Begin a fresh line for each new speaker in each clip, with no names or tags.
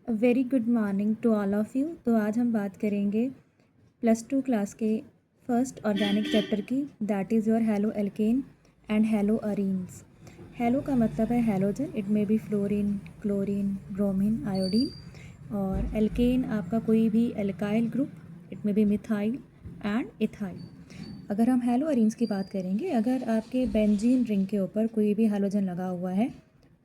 Very good morning to all of you. तो आज हम बात करेंगे +2 क्लास के फर्स्ट ऑर्गेनिक चैप्टर की, that is your halo alkane and halo arenes. Halo का मतलब है halogen, it may be fluorine, chlorine, bromine, iodine. और एल्केन आपका कोई भी alkyl group, it may be methyl and ethyl. अगर हम हेलो अरीन्स की बात करेंगे, अगर आपके बेंजीन रिंग के ऊपर कोई भी हेलोजन लगा हुआ है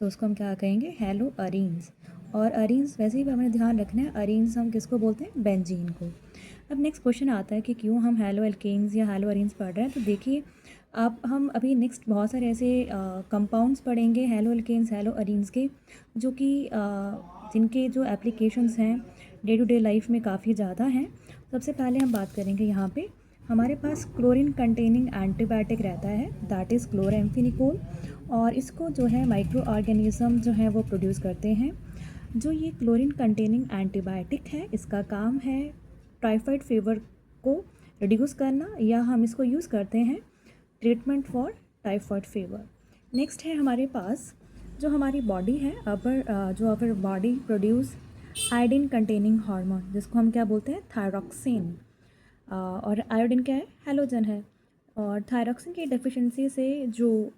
तो उसको हम क्या कहेंगे, हेलो अरीन्स। और अरीन्स वैसे ही हमें ध्यान रखना है, अरीन्स हम किसको बोलते हैं, बेंजीन को। अब नेक्स्ट क्वेश्चन आता है कि क्यों हम हेलो एल्केन्स या हेलो अरीन्स पढ़ रहे हैं। तो देखिए, आप हम अभी नेक्स्ट बहुत सारे ऐसे कंपाउंड्स पढ़ेंगे हेलो एल्केन्स हेलो अरीन्स के, जो कि जिनके जो एप्लीकेशंस हैं डे टू डे लाइफ में काफ़ी ज़्यादा हैं। सबसे पहले हम बात करेंगे यहाँ पे हमारे पास क्लोरीन कंटेनिंग एंटीबायोटिक रहता है, दैट इज़ क्लोराम्फेनिकोल। और इसको जो है माइक्रो ऑर्गेनिज्म जो है वो प्रोड्यूस करते हैं। जो ये क्लोरीन कंटेनिंग एंटीबायोटिक है, इसका काम है टाइफाइड फीवर को रिड्यूस करना, या हम इसको यूज़ करते हैं treatment for typhoid fever. Next है हमारे पास जो हमारी बॉडी है, जो our body produce iodine containing hormone, जिसको हम क्या बोलते हैं, थायरॉक्सिन। और आयोडीन क्या है, हैलोजन है। और थायरॉक्सिन की डेफिशिएंसी से जो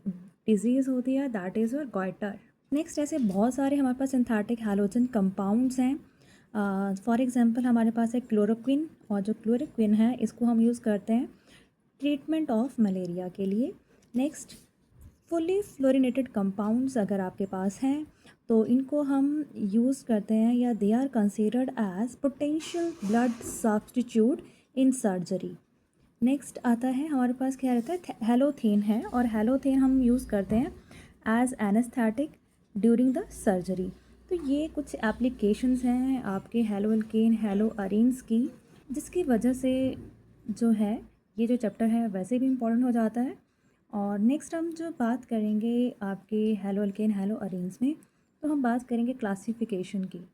डिजीज़ होती है, that is your goitre. Next ऐसे बहुत सारे हमारे पास सिंथेटिक हैलोजन कंपाउंड्स हैं। फॉर एग्जांपल हमारे पास है क्लोरोक्विन, और जो क्लोरोक्विन है इसको हम यूज़ करते हैं ट्रीटमेंट ऑफ मलेरिया के लिए। नेक्स्ट, फुली फ्लोरिनेटेड कंपाउंड्स अगर आपके पास हैं तो इनको हम यूज़ करते हैं, या they are considered as potential blood substitute in surgery. Next आता है हमारे पास क्या रहता है, हेलोथेन है, और हेलोथेन हम यूज़ करते हैं as anaesthetic during the surgery. तो ये कुछ एप्लीकेशंस हैं आपके हेलो एल्केन हेलो अरीन्स की, जिसकी वजह से जो है ये जो चैप्टर है वैसे भी इम्पोर्टेंट हो जाता है। और नेक्स्ट हम जो बात करेंगे आपके हेलो एल्केन हेलो अरीन्स में, तो हम बात करेंगे क्लासिफिकेशन की।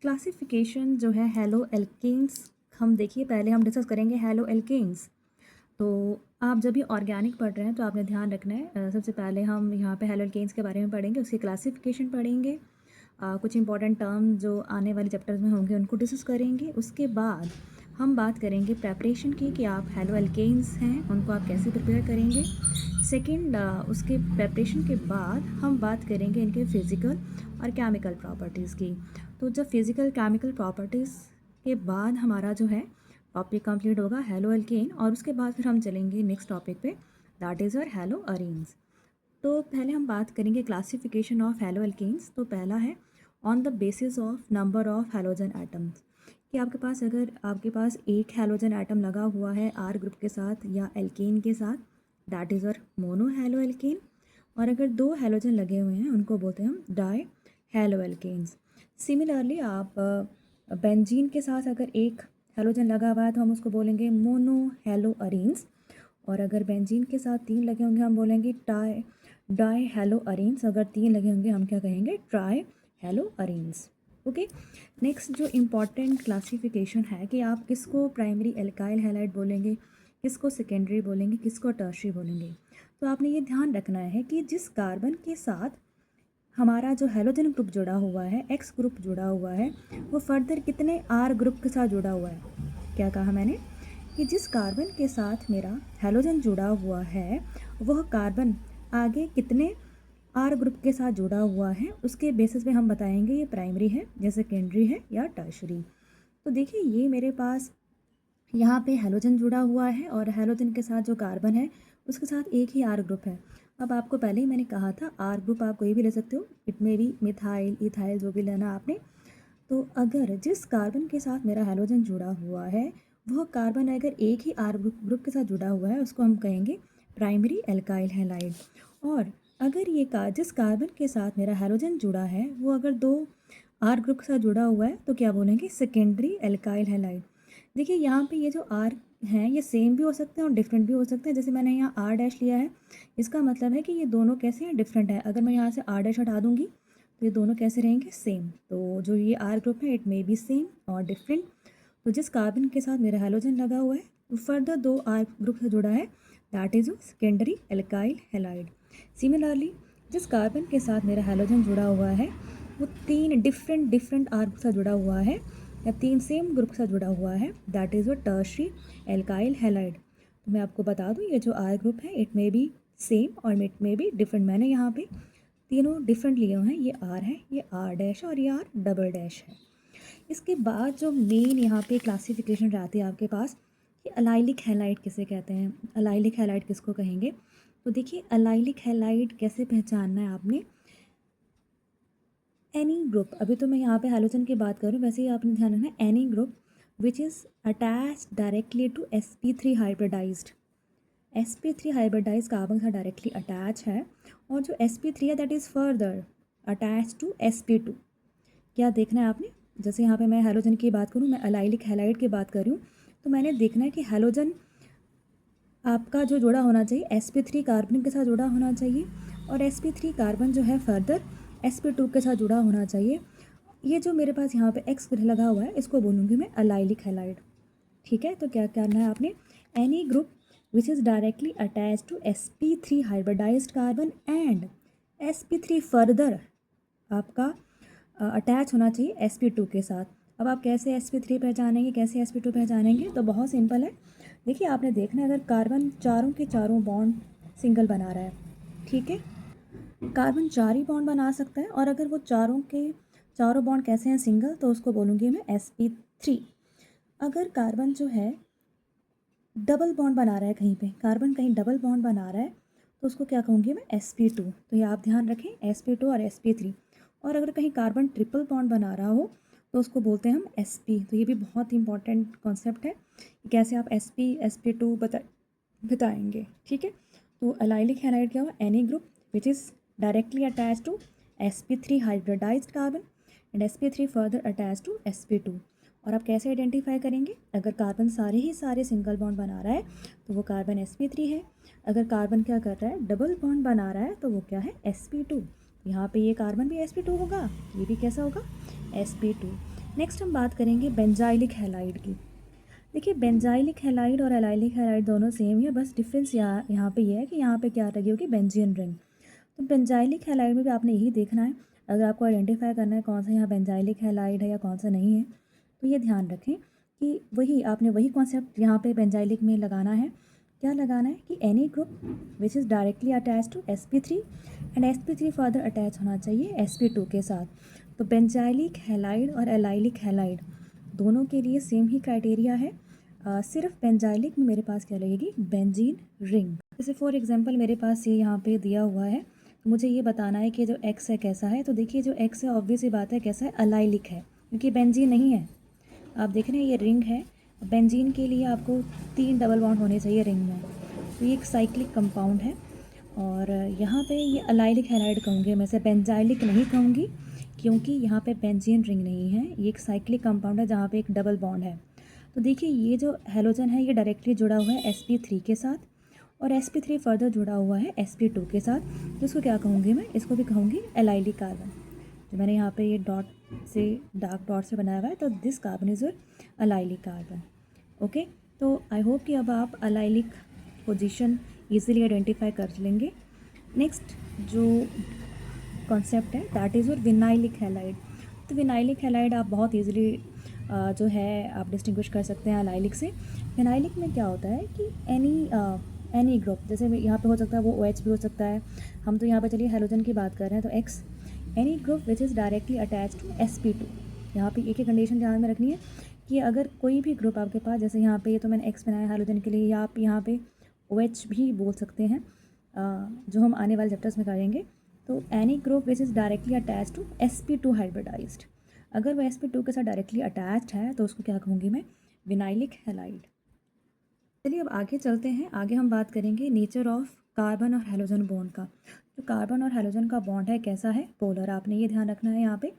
क्लासिफिकेशन जो है हेलो एल्केन्स, हम देखिए पहले हम डिस्कस करेंगे हेलो एल्केन्स। तो आप जब भी ऑर्गेनिक पढ़ रहे हैं तो आपने ध्यान रखना है, सबसे पहले हम यहाँ पे हेलो एल्केन्स के बारे में पढ़ेंगे, उसकी क्लासिफिकेशन पढ़ेंगे, कुछ इंपॉर्टेंट टर्म जो आने वाले चैप्टर्स में होंगे उनको डिस्कस करेंगे। उसके बाद हम बात करेंगे प्रेपरेशन की, कि आप हेलो एल्केन्स हैं उनको आप कैसे प्रिपेयर करेंगे। सेकंड, उसके प्रेपरेशन के बाद हम बात करेंगे इनके फिज़िकल और केमिकल प्रॉपर्टीज़ की। तो जब फिज़िकल केमिकल प्रॉपर्टीज़ के बाद हमारा जो है टॉपिक कंप्लीट होगा हेलो एल्केन, और उसके बाद फिर हम चलेंगे नेक्स्ट टॉपिक पे, that is your hello arenes. तो पहले हम बात करेंगे क्लासिफिकेशन ऑफ हेलो एल्केन्स। तो पहला है on the basis of number of halogen atoms, कि आपके पास अगर आपके पास एक हेलोजन एटम लगा हुआ है आर ग्रुप के साथ या एल्केन के साथ, that is your mono halo alkane. और अगर दो हेलोजन लगे हुए हैं उनको बोलते हैं हम डाई हेलो एल्केन्स। सिमिलरली आप बेंजीन के साथ अगर एक हेलोजन लगा हुआ है तो हम उसको बोलेंगे मोनो हेलो अरीन्स। और अगर बेंजीन के साथ तीन लगे होंगे हम बोलेंगे डाई हेलो अरीन्स। अगर तीन लगे होंगे हम क्या कहेंगे, try hello arenes. Okay. Next जो इम्पॉर्टेंट क्लासिफिकेशन है कि आप किसको प्राइमरी एल्काइल हैलाइड बोलेंगे, किसको सेकेंडरी बोलेंगे, किसको टर्शरी बोलेंगे। तो आपने ये ध्यान रखना है कि जिस कार्बन के साथ हमारा जो हेलोजन ग्रुप जुड़ा हुआ है, एक्स ग्रुप जुड़ा हुआ है, वो फर्दर कितने आर ग्रुप के साथ जुड़ा हुआ है। क्या कहा मैंने, कि जिस कार्बन के साथ मेरा हेलोजन जुड़ा हुआ है वह कार्बन आगे कितने आर ग्रुप के साथ जुड़ा हुआ है, उसके बेसिस पे हम बताएंगे ये प्राइमरी है या सेकेंडरी है या टर्शरी। तो देखिए ये मेरे पास यहाँ पे हेलोजन जुड़ा हुआ है, और हेलोजन के साथ जो कार्बन है उसके साथ एक ही आर ग्रुप है। अब आपको पहले ही मैंने कहा था आर ग्रुप आप कोई भी ले सकते हो, इट में भी मिथाइल इथाइल जो भी लेना आपने। तो अगर जिस कार्बन के साथ मेरा हेलोजन जुड़ा हुआ है वह कार्बन अगर एक ही आर ग्रुप के साथ जुड़ा हुआ है उसको हम कहेंगे प्राइमरी एल्काइल हैलाइड। और अगर ये जिस कार्बन के साथ मेरा हेलोजन जुड़ा है वो अगर दो आर ग्रुप के साथ जुड़ा हुआ है तो क्या बोलेंगे, सेकेंडरी एल्काइल हैलाइड। देखिए यहाँ पे ये जो आर हैं ये सेम भी हो सकते हैं और डिफरेंट भी हो सकते हैं। जैसे मैंने यहाँ आर डैश लिया है, इसका मतलब है कि ये दोनों कैसे हैं, डिफरेंट है। अगर मैं यहाँ से आर डैश हटा दूँगी तो ये दोनों कैसे रहेंगे, सेम। तो जो ये आर ग्रुप है इट मे बी सेम और डिफरेंट। तो जिस कार्बन के साथ मेरा हेलोजन लगा हुआ है वो फर्दर दो आर ग्रुप से जुड़ा है, that is secondary alkyl halide. Similarly जिस कार्बन के साथ मेरा हेलोजन जुड़ा हुआ है वो 3 डिफरेंट आर ग्रुप से जुड़ा हुआ है या 3 सेम ग्रुप से जुड़ा हुआ है, that is your tertiary alkyl halide. तो मैं आपको बता दूँ ये जो आर ग्रुप है इट मे बी सेम और इट मे बी डिफरेंट। मैंने यहाँ पे तीनों डिफरेंट लिए हुए हैं, ये आर है, ये आर डैश और ये आर डबल डैश है। इसके बाद जो मेन यहाँ पे क्लासिफिकेशन रहती है आपके पास कि अलाइलिक हैलाइड किसे कहते हैं, अलाइलिक हैलाइड किसको कहेंगे। तो देखिए अलाइलिक हैलाइड कैसे पहचानना है आपने, एनी ग्रुप, अभी तो मैं यहाँ पे हैलोजन की बात करूँ, वैसे ही आपने ध्यान रखना है any group which is attach directly to sp3 hybridized, sp3 hybridize carbon का डायरेक्टली अटैच है और जो sp3 है that is further attach to sp2। क्या देखना है आपने, जैसे यहाँ पे मैं हैलोजन की बात करूँ, मैं अलाइलिक हैलाइड की बात करूँ, तो मैंने देखना है कि हैलोजन आपका जो जुड़ा होना चाहिए sp3 कार्बन के साथ जुड़ा होना चाहिए और sp3 कार्बन जो है फर्दर sp2 के साथ जुड़ा होना चाहिए। ये जो मेरे पास यहाँ पे एक्स लगा हुआ है इसको बोलूँगी मैं अलाइलिक हैलाइड। ठीक है, तो क्या करना है आपने, any group which is directly attach to sp3 hybridized carbon and sp3 further आपका अटैच होना चाहिए sp2 के साथ। अब आप कैसे sp3 पहचानेंगे, कैसे sp2 पहचानेंगे, तो बहुत सिंपल है। देखिए आपने देखना है अगर कार्बन चारों के चारों बॉन्ड सिंगल बना रहा है, ठीक है, कार्बन 4 ही बॉन्ड बना सकता है और अगर वो चारों के चारों बॉन्ड कैसे हैं सिंगल, तो उसको बोलूँगी मैं sp3। अगर कार्बन जो है डबल बॉन्ड बना रहा है, कहीं पे कार्बन कहीं डबल बॉन्ड बना रहा है, तो उसको क्या कहूँगी मैं sp2। तो ये आप ध्यान रखें sp2 और sp3। और अगर कहीं कार्बन ट्रिपल बॉन्ड बना रहा हो तो उसको बोलते हैं हम sp। तो ये भी बहुत इंपॉर्टेंट कॉन्सेप्ट है कि कैसे आप sp2 बताएंगे। ठीक है, तो अलाइलिक हैलाइड क्या हुआ, any group which is directly attach to sp3 hybridized carbon and sp3 further attach to sp2। और आप कैसे आइडेंटिफाई करेंगे, अगर कार्बन सारे ही सारे सिंगल बॉन्ड बना रहा है तो वो कार्बन sp3 है, अगर कार्बन क्या कर रहा है डबल बॉन्ड बना रहा है तो वो क्या है sp2। यहाँ पे ये कार्बन भी sp2 होगा, ये भी कैसा होगा sp2। नेक्स्ट हम बात करेंगे बेंजाइलिक हैलाइड की। देखिए बेंजाइलिक हैलाइड और एलाइलिक हैलाइड दोनों सेम ही है, बस डिफरेंस यहाँ पे ये है कि यहाँ पे क्या लगी होगी बेंजीन रिंग। तो बेंजाइलिक हैलाइड में भी आपने यही देखना है, अगर आपको आइडेंटिफाई करना है कौन सा यहाँ बेंजाइलिक हैलाइड है या कौन सा नहीं है, तो ये ध्यान रखें कि वही आपने वही कॉन्सेप्ट यहाँ पे बेंजाइलिक में लगाना है। क्या लगाना है कि any group which is directly attach to sp3 and sp3 further attach होना चाहिए sp2 के साथ। तो बेंजाइलिक हैलाइड और एलाइलिक हैलाइड दोनों के लिए सेम ही क्राइटेरिया है, सिर्फ बेंजाइलिक में मेरे पास क्या लगेगी बेंजीन रिंग। जैसे फॉर एग्जांपल मेरे पास ये यहाँ पे दिया हुआ है, तो मुझे ये बताना है कि जो एक्स है कैसा है। तो देखिए जो एक्स है ऑब्वियस ही बात है कैसा है, अलाइलिक है, क्योंकि बेंजीन नहीं है। आप देख रहे हैं ये रिंग है, बेंजीन के लिए आपको 3 डबल बॉन्ड होने चाहिए रिंग में, तो ये एक साइक्लिक कंपाउंड है। और यहाँ पे ये अलाइलिक हैलाइड कहूँगी, मैं से बेंजाइलिक नहीं कहूँगी क्योंकि यहाँ पे बेंजीन रिंग नहीं है, ये एक साइक्लिक कंपाउंड है जहाँ पे एक डबल बॉन्ड है। तो देखिए ये जो हैलोजन है ये डायरेक्टली जुड़ा हुआ है sp3 के साथ और sp3 फर्दर जुड़ा हुआ है sp2 के साथ, तो इसको क्या कहूँगी मैं, इसको भी कहूँगी एलाइलिक कार्बन। जो मैंने यहाँ पे ये डॉट से डार्क डॉट से बनाया हुआ है, तो this carbon is your allylic carbon. Okay, तो आई होप कि अब आप अलाइलिक पोजीशन इजीली आइडेंटिफाई कर लेंगे। नेक्स्ट जो कॉन्सेप्ट है that is your vinylic halide. तो विनाइलिक हैलाइड आप बहुत ईजिली जो है आप डिस्टिंग्विश कर सकते हैं अलाइलिक से। विनाइलिक में क्या होता है कि एनी ग्रुप, जैसे यहाँ पे हो सकता है वो OH भी हो सकता है, हम तो यहाँ पे चलिए हैलोजन की बात कर रहे हैं, तो X, any group which is directly attach to sp2। यहाँ पे एक ही कंडीशन ध्यान में रखनी है कि अगर कोई भी ग्रुप आपके पास, जैसे यहाँ पे ये तो मैंने X बनाया हैलोजन के लिए, या आप यहाँ पे OH भी बोल सकते हैं, जो हम आने वाले चैप्टर्स में करेंगे। तो any group which is directly attach to sp2 hybridized, अगर वो sp2 के साथ डायरेक्टली अटैच्ड है तो उसको क्या कहूँगी मैं, विनाइलिक हैलाइड। चलिए अब आगे चलते हैं, आगे हम बात करेंगे नेचर ऑफ कार्बन और हैलोजन बॉन्ड का। जो कार्बन और हैलोजन का बॉन्ड है कैसा है, पोलर। आपने ये ध्यान रखना है यहाँ पे,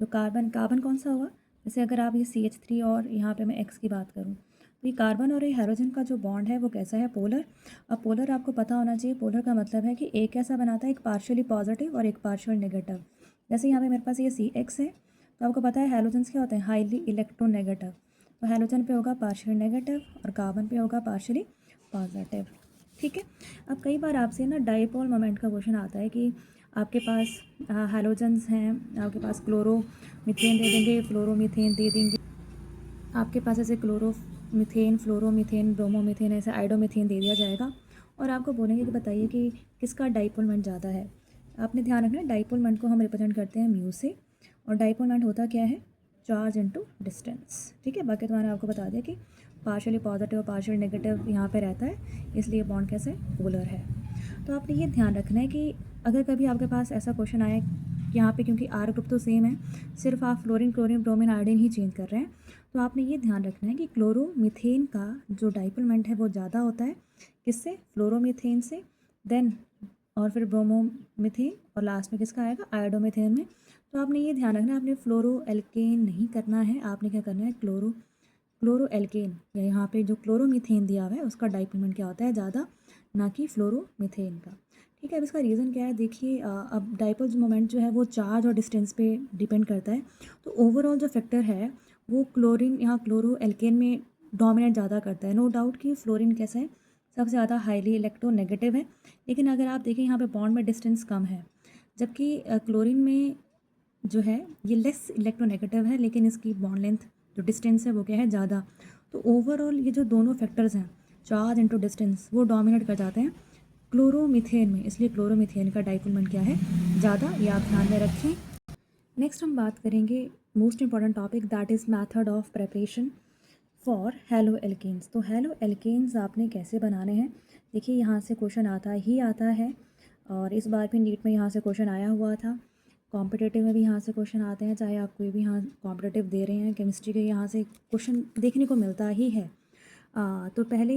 जो कार्बन कार्बन कौन सा हुआ, जैसे अगर आप ये CH3 और यहाँ पे मैं X की बात करूँ, तो ये कार्बन और ये हैलोजन का जो बॉन्ड है वो कैसा है, पोलर। अब पोलर आपको पता होना चाहिए, पोलर का मतलब है कि एक कैसा बनाता है, एक पार्शियली पॉजिटिव और एक पार्शियल नेगेटिव। जैसे यहाँ पे मेरे पास ये CX है, तो आपको पता है हैलोजन्स क्या होते हैं, हाईली इलेक्ट्रोनेगेटिव। तो हैलोजन पे होगा पार्शियल नेगेटिव और कार्बन पे होगा पार्शियली पॉजिटिव। ठीक है, अब कई बार आपसे ना डाइपोल मोमेंट का क्वेश्चन आता है कि आपके पास हैलोजन्स हैं, आपके पास क्लोरोमीथेन दे देंगे, फ्लोरोमीथेन दे देंगे, आपके पास ऐसे क्लोरोमीथेन, फ्लोरोमीथेन, ब्रोमोमीथेन, ऐसे आइडोमीथेन दे दिया जाएगा और आपको बोलेंगे कि बताइए कि किसका डाइपोल मोमेंट ज़्यादा है। आपने ध्यान रखना है डाइपोल मोमेंट को हम रिप्रेजेंट करते हैं म्यू से, और डाइपोल मोमेंट होता क्या है, चार्ज इनटू डिस्टेंस। ठीक है, बाकी तो मैंने आपको बता दिया कि पार्शियली पॉजिटिव और पार्शियल नेगेटिव यहाँ पे रहता है, इसलिए बॉन्ड कैसे पोलर है। तो आपने ये ध्यान रखना है कि अगर कभी आपके पास ऐसा क्वेश्चन आए यहाँ पे, क्योंकि आर ग्रुप तो सेम है, सिर्फ आप फ्लोरीन, क्लोरीन, ब्रोमीन, आयोडीन ही चेंज कर रहे हैं, तो आपने ये ध्यान रखना है कि क्लोरोमीथेन का जो डाइपोल मोमेंट है वो ज़्यादा होता है किससे, फ्लोरोमीथेन से, देन और फिर ब्रोमोमीथेन, और लास्ट में किसका आएगा, आयोडोमीथेन में। तो आपने ये ध्यान रखना है, आपने फ्लोरो एल्केन नहीं करना है, आपने क्या करना है, क्लोरो एल्केन, या यहाँ पे जो क्लोरोमीथेन दिया हुआ है उसका डाइपोल मोमेंट क्या होता है, ज़्यादा, ना कि फ्लोरोमीथेन का। ठीक है, अब इसका रीज़न क्या है, देखिए अब डाइपोल मोमेंट जो है वो चार्ज और डिस्टेंस पे डिपेंड करता है। तो ओवरऑल जो फैक्टर है वो क्लोरीन, यहाँ क्लोरो एल्केन में डोमिनेट ज़्यादा करता है। नो डाउट कि फ्लोरीन कैसा है, सबसे ज़्यादा हाईली इलेक्ट्रोनेगेटिव है, लेकिन अगर आप देखें यहाँ पे बॉन्ड में डिस्टेंस कम है, जबकि क्लोरीन में जो है ये लेस इलेक्ट्रोनेगेटिव है, लेकिन इसकी बॉन्ड लेंथ जो डिस्टेंस है वो क्या है, ज़्यादा। तो ओवरऑल ये जो दोनों फैक्टर्स हैं, चार्ज इनटू डिस्टेंस, वो डोमिनेट कर जाते हैं क्लोरोमीथेन में, इसलिए क्लोरोमीथेन का डाइपोल मोमेंट क्या है, ज़्यादा, ये आप ध्यान में रखें। नेक्स्ट हम बात करेंगे most important topic, that is method of preparation for halo alkanes. तो हेलो एल्केन्स आपने कैसे बनाने हैं, देखिए यहाँ से क्वेश्चन आता ही आता है, और इस बार भी नीट में यहाँ से क्वेश्चन आया हुआ था, कॉम्पिटिटिव में भी यहाँ से क्वेश्चन आते हैं, चाहे आप कोई भी यहाँ कॉम्पिटिटिव दे रहे हैं, केमिस्ट्री के यहाँ से क्वेश्चन देखने को मिलता ही है। तो पहले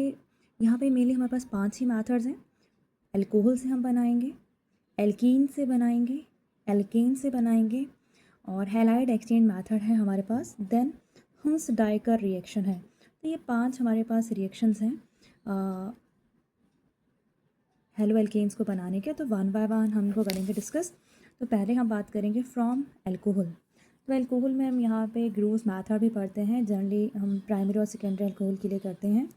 यहाँ पे मेनली हमारे पास 5 ही मेथड्स हैं। अल्कोहल से हम बनाएंगे, एल्कीन से बनाएंगे, एल्केन से बनाएंगे, और हैलाइड एक्सचेंज मेथड है हमारे पास, देन हंस डाइकर रिएक्शन है। तो ये 5 हमारे पास रिएक्शंस हैं हेलो एल्केन्स को बनाने के। तो वन बाय वन हम इनको करेंगे डिस्कस। तो पहले हम बात करेंगे फ्रॉम अल्कोहल। तो अल्कोहल में हम यहाँ पे ग्रूव्स मेथड भी पढ़ते हैं, जनरली हम प्राइमरी और सेकेंडरी अल्कोहल के लिए करते हैं,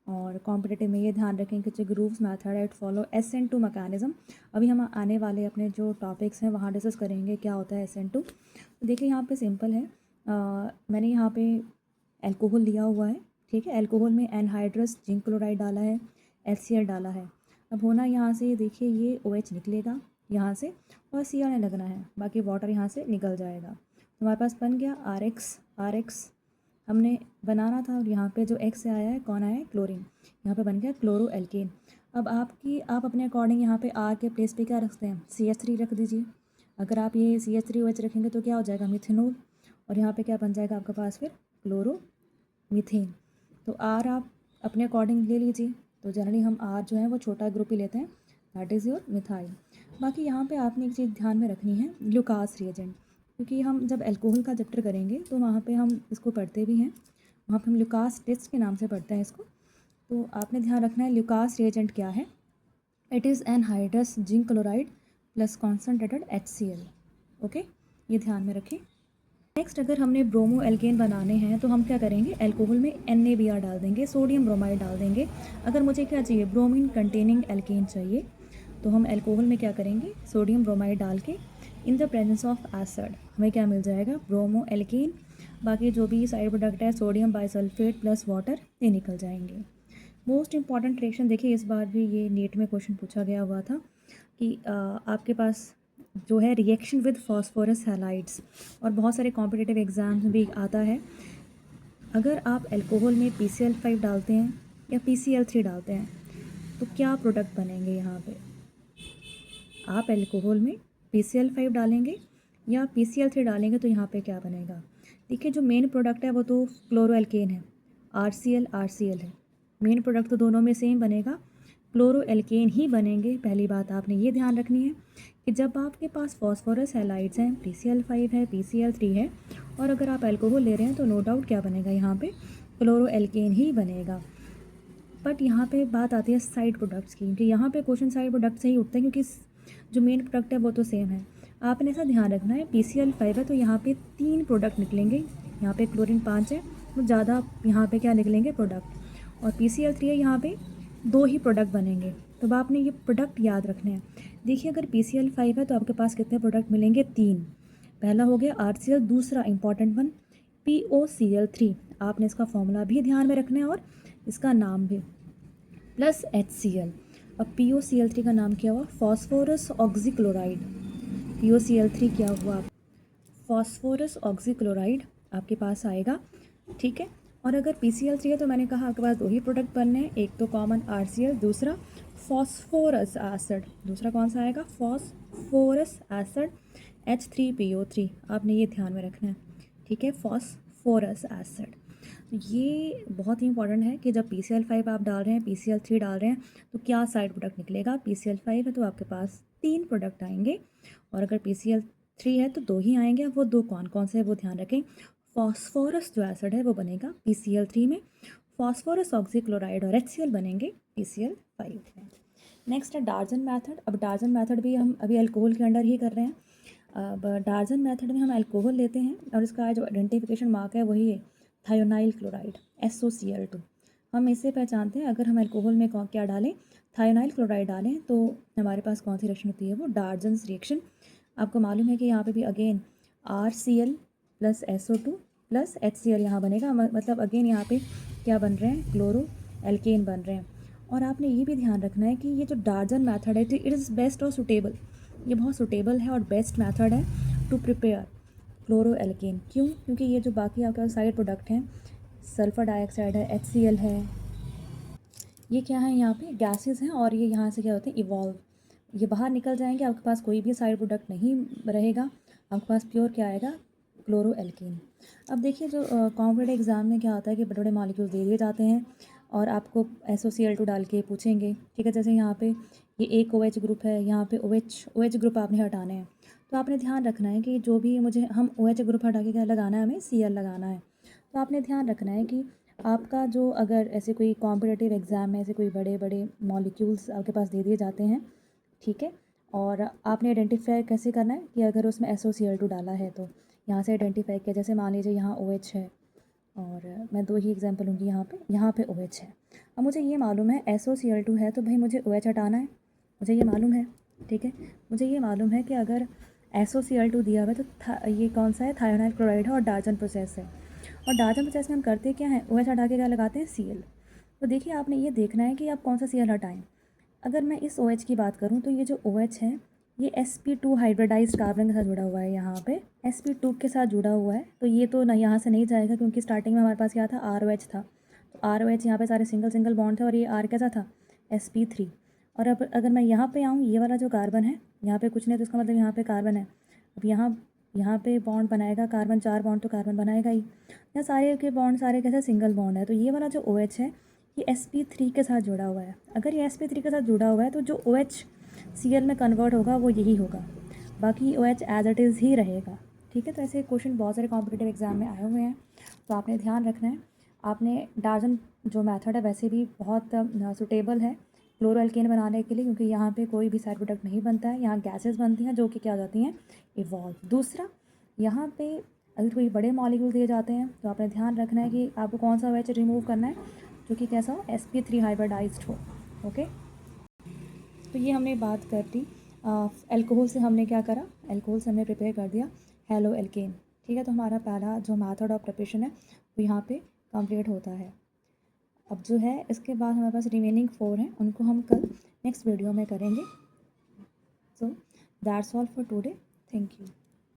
और कॉम्पिटिटिव में ये ध्यान रखें कि जो ग्रूव्स मेथड है इट फॉलो SN2 मैकेनिज्म। अभी हम आने वाले अपने जो टॉपिक्स हैं वहाँ डिस्कस करेंगे क्या होता है SN2। तो देखिए यहाँ पे सिंपल है, मैंने यहाँ पे अल्कोहल लिया हुआ है, ठीक है, अल्कोहल में एनहाइड्रस जिंक क्लोराइड डाला है, HCl डाला है। अब होना यहाँ से देखिए ये OH निकलेगा यहाँ से, और Cl नहीं लगना है, बाकी वाटर यहाँ से निकल जाएगा। तो हमारे पास बन गया RX हमने बनाना था, और यहाँ पे जो X से आया है कौन आया है, क्लोरीन, यहाँ पे बन गया क्लोरो एल्केन। अब आप अपने अकॉर्डिंग यहाँ पे R के प्लेस पे क्या रखते हैं, CH3 रख दीजिए। अगर आप ये CH3OH रखेंगे तो क्या हो जाएगा, मिथेनॉल, और यहाँ पे क्या बन जाएगा आपके पास फिर क्लोरोमीथेन। तो R आप अपने अकॉर्डिंग ले लीजिए, तो जनरली हम R जो है वो छोटा ग्रुप ही लेते हैं, दैट इज़ योर मिथाइल। बाकी यहाँ पे आपने एक चीज़ ध्यान में रखनी है, ल्यूकास रिएजेंट, क्योंकि हम जब अल्कोहल का चैप्टर करेंगे तो वहाँ पे हम इसको पढ़ते भी हैं, वहाँ पे हम ल्यूकास टेस्ट के नाम से पढ़ते हैं इसको। तो आपने ध्यान रखना है ल्यूकास रिएजेंट क्या है, it is anhydrous zinc chloride plus concentrated HCl। Okay, ये ध्यान में रखें। नेक्स्ट अगर हमने ब्रोमो एल्केन बनाने हैं तो हम क्या करेंगे, अल्कोहल में NaBr डाल देंगे, सोडियम ब्रोमाइड डाल देंगे। अगर मुझे क्या चाहिए, ब्रोमीन कंटेनिंग एल्केन चाहिए, तो हम अल्कोहल में क्या करेंगे, सोडियम ब्रोमाइड डाल के in the presence of acid हमें क्या मिल जाएगा, ब्रोमो एल्केन। बाकी जो भी साइड प्रोडक्ट है सोडियम बाइसल्फेट प्लस वाटर, ये निकल जाएंगे। मोस्ट इंपॉर्टेंट रिएक्शन देखिए, इस बार भी ये नीट में क्वेश्चन पूछा गया हुआ था कि आपके पास जो है रिएक्शन विद फॉस्फोरस हैलाइड्स, और बहुत सारे कॉम्पिटिटिव एग्जाम्स में भी आता है। अगर आप अल्कोहल में PCl5 डालते हैं या PCl3 डालते हैं तो क्या प्रोडक्ट बनेंगे, यहाँ पे आप अल्कोहल में PCl5 डालेंगे या PCl3 डालेंगे तो यहाँ पे क्या बनेगा। देखिए जो मेन प्रोडक्ट है वो तो क्लोरो एल्केन है, RCl है, मेन प्रोडक्ट तो दोनों में सेम बनेगा, क्लोरो एल्केन ही बनेंगे। पहली बात आपने ये ध्यान रखनी है कि जब आपके पास फॉस्फोरस हैलाइड्स हैं, PCl5 है, PCl3 है, और अगर आप अल्कोहल ले रहे हैं तो नो डाउट क्या बनेगा, यहाँ पे क्लोरो एल्केन ही बनेगा। बट यहाँ पे बात आती है साइड प्रोडक्ट्स की, क्योंकि यहाँ पे क्वेश्चन साइड प्रोडक्ट से ही उठते हैं, क्योंकि जो मेन प्रोडक्ट है वो तो सेम है। आपने ऐसा ध्यान रखना है, PCl5 है तो यहाँ पे 3 प्रोडक्ट निकलेंगे, यहाँ पे क्लोरीन 5 है तो ज़्यादा यहाँ पे क्या निकलेंगे प्रोडक्ट, और PCl3 है यहाँ पे 2 ही प्रोडक्ट बनेंगे। तो अब आपने ये प्रोडक्ट याद रखने हैं। देखिए अगर PCl5 है तो आपके पास कितने प्रोडक्ट मिलेंगे, 3। पहला हो गया RCl, दूसरा इंपॉर्टेंट वन POCl3, आपने इसका फॉर्मूला भी ध्यान में रखना है और इसका नाम भी, प्लस HCl। अब POCl3 का नाम क्या हुआ, फॉस्फोरस ऑक्सीक्लोराइड। POCl3 क्या हुआ, फॉस्फोरस ऑक्सीक्लोराइड आपके पास आएगा, ठीक है। और अगर PCl3 है तो मैंने कहा आपके पास 2 ही प्रोडक्ट बनने हैं, एक तो कॉमन RCl, दूसरा फॉस्फोरस एसिड। दूसरा कौन सा आएगा, फॉस्फोरस एसिड H3PO3, आपने ये ध्यान में रखना है, ठीक है, फॉस्फोरस एसिड। ये बहुत ही इंपॉर्टेंट है कि जब PCl5 आप डाल रहे हैं, PCl3 डाल रहे हैं, तो क्या साइड प्रोडक्ट निकलेगा। PCl5 है तो आपके पास 3 प्रोडक्ट आएंगे, और अगर PCl3 है तो 2 ही आएंगे। अब वो 2 कौन कौन से है वो ध्यान रखें। फॉस्फोरस जो एसिड है वो बनेगा PCl3 में, फॉस्फोरस ऑक्सीक्लोराइड और HCl बनेंगे PCl5 में। नेक्स्ट है डार्जन मेथड। अब डार्जन मेथड भी हम अभी अल्कोहल के अंडर ही कर रहे हैं। अब डार्जन मेथड में हम अल्कोहल लेते हैं और इसका जो आइडेंटिफिकेशन मार्क है वही है थायोनाइल क्लोराइड, SOCl2। हम इसे पहचानते हैं, अगर हम अल्कोहल में क्या डालें, थायोनाइल क्लोराइड डालें, तो हमारे पास कौन सी रिएक्शन होती है, वो डार्जन्स रिएक्शन। आपको मालूम है कि यहाँ पे भी again RCl plus SO2 plus HCl यहाँ बनेगा, मतलब अगेन यहाँ पे क्या बन रहे हैं, क्लोरो एल्केन बन रहे हैं। और आपने ये भी ध्यान रखना है कि ये जो डार्जन मेथड है इट इज़ बेस्ट और सुटेबल, ये बहुत सुटेबल है और बेस्ट मेथड है टू प्रिपेयर क्लोरो एल्केन। क्यों, क्योंकि ये जो बाकी आपके साइड प्रोडक्ट हैं, सल्फ़र डाइऑक्साइड है, HCl है, ये क्या है, यहाँ पे गैसेस हैं, और ये यहाँ से क्या होते हैं, इवॉल्व, ये बाहर निकल जाएंगे, आपके पास कोई भी साइड प्रोडक्ट नहीं रहेगा, आपके पास प्योर क्या आएगा, क्लोरो एल्केन। अब देखिए जो कॉम्पिटेटिव एग्जाम में क्या होता है कि बड़े बड़े मॉलिक्यूल दे दिए जाते हैं और आपको SOCl2 डाल के पूछेंगे, ठीक है। जैसे यहाँ पे ये एक OH ग्रुप है, यहाँ पे OH ग्रुप आपने हटाने हैं, तो आपने ध्यान रखना है कि जो भी मुझे हम OH ग्रुप हटा के क्या लगाना है, हमें Cl लगाना है। तो आपने ध्यान रखना है कि आपका जो अगर ऐसे कोई कॉम्पिटिटिव एग्ज़ाम में ऐसे कोई बड़े बड़े मॉलिक्यूल्स आपके पास दे दिए जाते हैं, ठीक है, और आपने आइडेंटिफाई कैसे करना है कि अगर उसमें SOCl2 डाला है तो यहाँ से आइडेंटिफाई किया। जैसे मान लीजिए यहाँ OH है, और मैं 2 ही एग्जांपल लूँगी, यहाँ पे OH है। अब मुझे ये मालूम है SOCl2 है, तो भाई मुझे OH हटाना है, मुझे ये मालूम है, ठीक है। मुझे ये मालूम है कि अगर SOCl2 दिया हुआ है तो ये कौन सा है, थायोनाइल क्लोराइड है और डार्जन प्रोसेस है। और डार्जन प्रोसेस में हम करते क्या हैं, OH हटा के क्या लगाते हैं, Cl। तो देखिए आपने ये देखना है कि आप कौन सा Cl हटाएं। अगर मैं इस OH की बात करूँ तो ये जो OH है ये sp2 हाइब्रिडाइज्ड कार्बन के साथ जुड़ा हुआ है, यहाँ पे sp2 के साथ जुड़ा हुआ है, तो ये तो ना यहाँ से नहीं जाएगा, क्योंकि स्टार्टिंग में हमारे पास क्या था, ROH था, तो ROH यहाँ पे सारे सिंगल सिंगल बॉन्ड थे, और ये R कैसा था, sp3। और अब अगर मैं यहाँ पे आऊँ, ये वाला जो कार्बन है यहाँ पे कुछ नहीं, तो इसका मतलब यहाँ पे कार्बन है। अब यहाँ पे बॉन्ड बनाएगा कार्बन, 4 बॉन्ड तो कार्बन बनाएगा ही, यहाँ सारे के बॉन्ड सारे कैसे सिंगल बॉन्ड है, तो ये वाला जो OH है ये sp3 के साथ जुड़ा हुआ है। अगर ये sp3 के साथ जुड़ा हुआ है तो जो OH Cl में कन्वर्ट होगा वो यही होगा, बाकी OH एज इट इज़ ही रहेगा, ठीक है। तो ऐसे क्वेश्चन बहुत सारे कॉम्पिटिटिव एग्जाम में आए हुए हैं, तो आपने ध्यान रखना है। आपने डार्जन जो मेथड है वैसे भी बहुत सुटेबल है क्लोरो एल्केन बनाने के लिए, क्योंकि यहाँ पे कोई भी साइड प्रोडक्ट नहीं बनता है, यहाँ गैसेस बनती हैं जो कि क्या हो जाती हैं, इवॉल्व। दूसरा, यहाँ पे अगर कोई बड़े मॉलिक्यूल दिए जाते हैं तो आपने ध्यान रखना है कि आपको कौन सा OH रिमूव करना है जो कि कैसा हो, sp3 हाइब्रिडाइज्ड हो, ओके। तो ये हमने बात कर ली। अल्कोहल से हमने क्या करा, अल्कोहल से हमने प्रिपेयर कर दिया हेलो एल्केन, ठीक है। तो हमारा पहला जो मेथड ऑफ प्रिपरेशन है वो यहाँ पे कंप्लीट होता है। अब जो है इसके बाद हमारे पास रिमेनिंग 4 हैं, उनको हम कल नेक्स्ट वीडियो में करेंगे। So that's all for today, thank you.